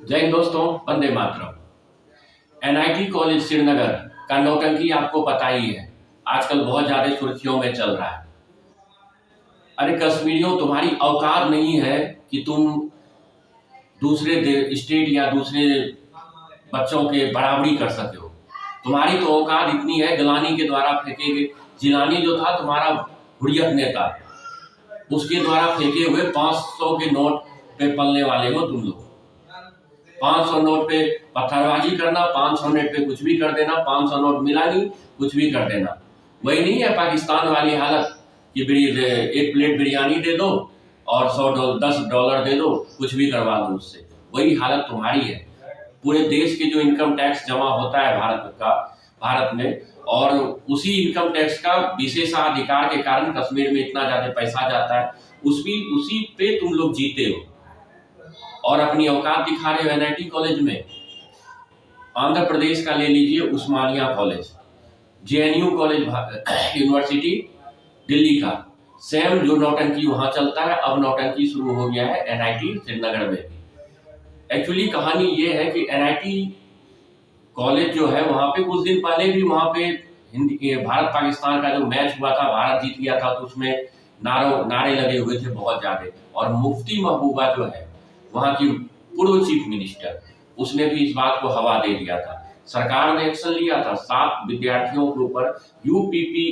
जय हिंद दोस्तों, Vande Mataram. NIT college Srinagar का नौटंकी आपको पता ही है, आजकल बहुत ज्यादा सुर्खियों में चल रहा है। अरे कश्मीरियों, तुम्हारी औकात नहीं है कि तुम दूसरे स्टेट या दूसरे बच्चों के बराबरी कर सके हो। तुम्हारी तो औकात इतनी है, गिलानी के द्वारा फेंके गए। जिलानी जो था तुम्हारा हुर्रियत नेता, उसके द्वारा फेंके हुए 500 के नोट पे पलने वाले हो तुम लोग। 500 नोट पे पत्थरबाजी करना, 500 नोट पे कुछ भी कर देना, 500 नोट मिला नहीं कुछ भी कर देना। वही नहीं है पाकिस्तान वाली हालत कि एक प्लेट बिरयानी दे दो और $10 दे दो, कुछ भी करवा दो उससे। वही हालत तुम्हारी है। पूरे देश के जो इनकम टैक्स जमा होता है भारत में, और उसी इनकम टैक्स का विशेषाधिकार के कारण कश्मीर में इतना ज्यादा पैसा जाता है, उसी पे तुम लोग जीते हो और अपनी औकात दिखा रहे हो। एनआईटी कॉलेज में आंध्र प्रदेश का ले लीजिए, Osmania college, JNU college university Delhi का, सेम जो नौटंकी वहां चलता है, अब नौटंकी शुरू हो गया है एनआईटी श्रीनगर में भी। एक्चुअली कहानी ये है कि एनआईटी कॉलेज जो है, वहां पे कुछ दिन पहले भी वहां पे भारत पाकिस्तान का जो मैच हुआ था, भारत जीत गया था, तो उसमें नारे लगे हुए थे बहुत ज्यादा। और मुफ्ती महबूबा जो है वहां की पूर्व चीफ मिनिस्टर, उसने भी इस बात को हवा दे दिया था। सरकार ने एक्शन लिया था 7 विद्यार्थियों के ऊपर। यूपीपी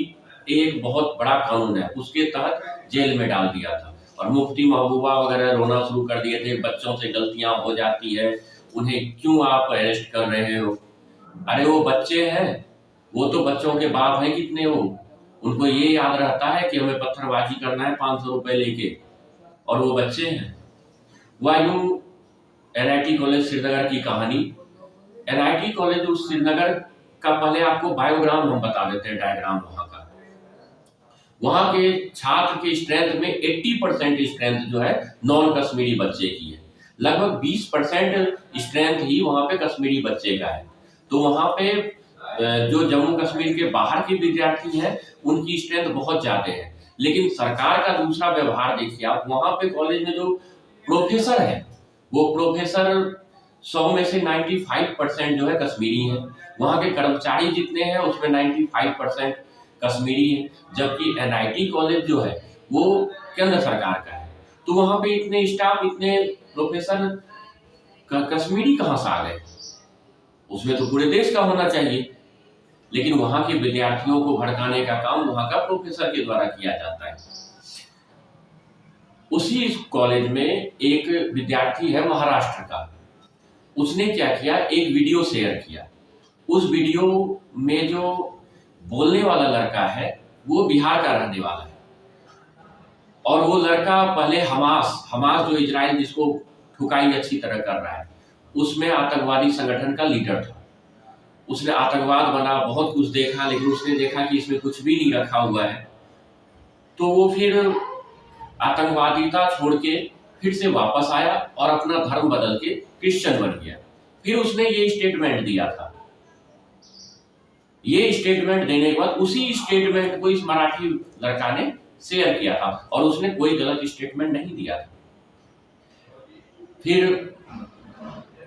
एक बहुत बड़ा कानून है, उसके तहत जेल में डाल दिया था। और मुफ्ती महबूबा वगैरह रोना शुरू कर दिए थे, बच्चों से गलतियां हो जाती है, उन्हें क्यों आप अरेस्ट कर रहे हो। अरे वो बच्चे हैं, वो तो बच्चों के बाप हैं कितने वो, उनको ये याद रहता है कि हमें पत्थरबाजी करना है 500 रुपए लेके, और वो बच्चे हैं। वायू एनआईटी कॉलेज श्रीनगर की कहानी। एनआईटी कॉलेज श्रीनगर का पहले आपको बायोग्राम हम बता देते हैं, डायग्राम वहां का। वहां के छात्र की स्ट्रेंथ में 80% स्ट्रेंथ जो है नॉन कश्मीरी बच्चे की है। लगभग 20% स्ट्रेंथ ही वहां पे कश्मीरी बच्चे का है। तो वहां पे जो जम्मू कश्मीर के बाहर के विद्यार्थी हैं, उनकी स्ट्रेंथ बहुत ज्यादा है। लेकिन सरकार का दूसरा व्यवहार देखिए आप, वहां पे कॉलेज में जो प्रोफेसर है, वो प्रोफेसर 100 में से 95% जो है कश्मीरी है। वहां के कर्मचारी जितने हैं उसमें 95% कश्मीरी है। जबकि एनआईटी कॉलेज जो है वो केंद्र सरकार का है, तो वहां पे इतने स्टाफ, इतने प्रोफेसर कश्मीरी कहां से आ गए? उसमें तो पूरे देश का होना चाहिए। लेकिन वहां के विद्यार्थियों को भड़काने का काम वहां का प्रोफेसर के द्वारा किया जाता है। उसी कॉलेज में एक विद्यार्थी है महाराष्ट्र का, उसने क्या किया, एक वीडियो शेयर किया। उस वीडियो में जो बोलने वाला लड़का है वो बिहार का रहने वाला है, और वो लड़का पहले हमास जो इजराइल जिसको ठुकाई अच्छी तरह कर रहा है, उसमें आतंकवादी संगठन का लीडर था। उसने आतंकवाद बना, बहुत कुछ देखा, लेकिन उसने देखा कि इसमें कुछ भी नहीं रखा हुआ है, तो वो फिर आतंकवादिता छोड़ के फिर से वापस आया और अपना धर्म बदल के क्रिश्चियन बन गया। फिर उसने ये स्टेटमेंट दिया था। ये स्टेटमेंट देने के बाद उसी स्टेटमेंट को इस मराठी लड़का ने शेयर किया था, और उसने कोई गलत स्टेटमेंट नहीं दिया था। फिर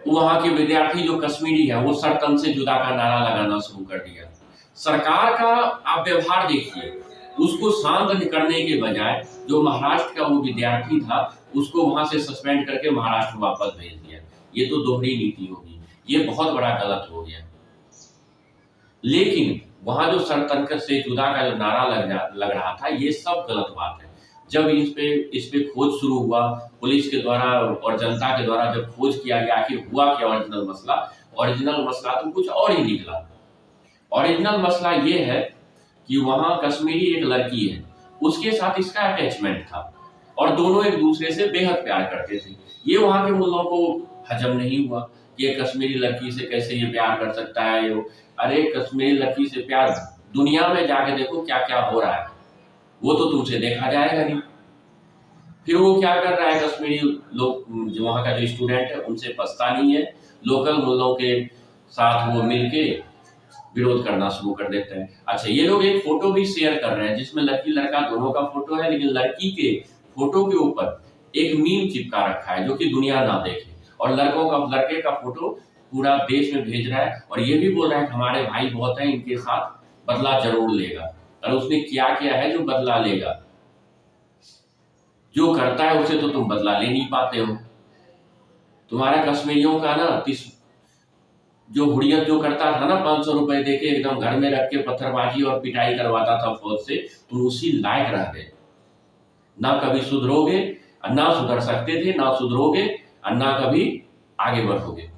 वहां के विद्यार्थी जो कश्मीरी है, वो सर तन से जुदा का नारा लगाना शुरू कर दिया। सरकार का आप व्यवहार देखिए, उसको शांत करने के बजाय जो महाराष्ट्र का वो विद्यार्थी था, उसको वहां से सस्पेंड करके महाराष्ट्र वापस भेज दिया। ये तो दोहरी नीति होगी, ये बहुत बड़ा गलत हो गया। लेकिन वहां जो सर तनकर से जुदा का जो नारा लग रहा था, ये सब गलत बात है। जब इस पे खोज शुरू हुआ पुलिस के द्वारा और जनता के द्वारा, जब खोज किया गया आखिर हुआ क्या ओरिजिनल मसला तो कुछ और ही निकला। ओरिजिनल मसला ये है कि वहां कश्मीरी एक लड़की है, उसके साथ इसका अटैचमेंट था, और दोनों एक दूसरे से बेहद प्यार करते थे। ये वहां के मुल्लों को हजम नहीं हुआ कि एक कश्मीरी लड़की से कैसे ये प्यार कर सकता है। अरे कश्मीरी लड़की से प्यार, दुनिया में जाके देखो क्या क्या हो रहा है, वो तो तुमसे देखा जाएगा नहीं। फिर वो क्या कर रहा है, कश्मीरी लोग जो वहां का जो स्टूडेंट है उनसे पछता नहीं है, लोकल मुल्लों के साथ वो मिलके विरोध करना शुरू कर देते हैं। अच्छा, ये लोग एक फोटो भी शेयर कर रहे हैं जिसमें लड़की लड़का दोनों का फोटो है, लेकिन लड़की के फोटो के ऊपर एक मीम चिपका रखा है जो कि दुनिया ना देखे, और लड़के का फोटो पूरा देश में भेज रहा है और ये भी बोल रहा है कि हमारे भाई बहुत हैं, इनके साथ बदला जरूर लेगा। और उसने क्या किया है जो बदला लेगा? जो करता है उसे तो तुम बदला ले नहीं पाते हो। तुम्हारा कश्मीरियों का ना जो हुड़ियत जो करता था ना 500 रुपए देके एकदम घर में रख के पत्थरबाजी और पिटाई करवाता था फौज से, तुम उसी लायक रह गए। ना कभी सुधरोगे, ना सुधर सकते थे, ना सुधरोगे और ना कभी आगे बढ़ोगे।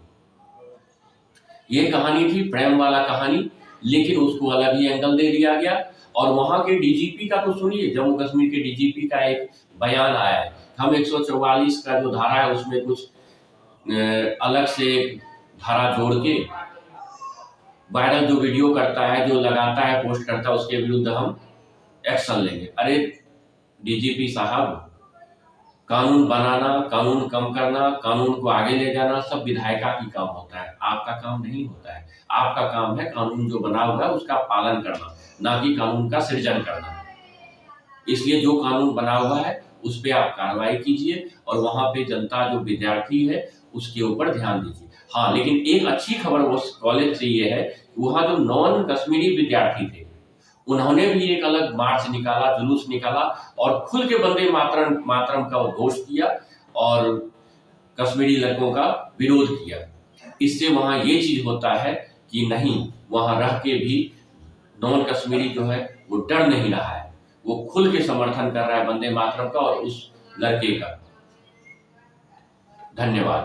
ये कहानी थी प्रेम वाला कहानी, लेकिन उसको अलग ही एंगल दे दिया गया। और वहां के डीजीपी का तो सुनिए, जम्मू कश्मीर के डीजीपी का एक बयान आया है। हम 144 का जो धारा है उसमें कुछ अलग से धारा जोड़ के वायरल जो वीडियो करता है, जो लगाता है, पोस्ट करता है, उसके विरुद्ध हम एक्शन लेंगे। अरे डीजीपी साहब, कानून बनाना, कानून कम करना, कानून को आगे ले जाना सब विधायिका की काम होता है, आपका काम नहीं होता है। आपका काम है कानून जो बना हुआ है उसका पालन करना, ना कि कानून का सृजन करना। इसलिए जो कानून बना हुआ है उस पर आप कार्रवाई कीजिए और वहां पे जनता जो विद्यार्थी है उसके ऊपर ध्यान दीजिए। हाँ, लेकिन एक अच्छी खबर उस कॉलेज से ये है कि वहां जो नॉन कश्मीरी विद्यार्थी थे उन्होंने भी एक अलग मार्च निकाला, जुलूस निकाला और खुल के वंदे मातरम का घोष किया और कश्मीरी लड़कों का विरोध किया। इससे वहां ये चीज होता है कि नहीं, वहां रह के भी नॉन कश्मीरी जो है वो डर नहीं रहा है, वो खुल के समर्थन कर रहा है वंदे मातरम का और उस लड़के का। धन्यवाद।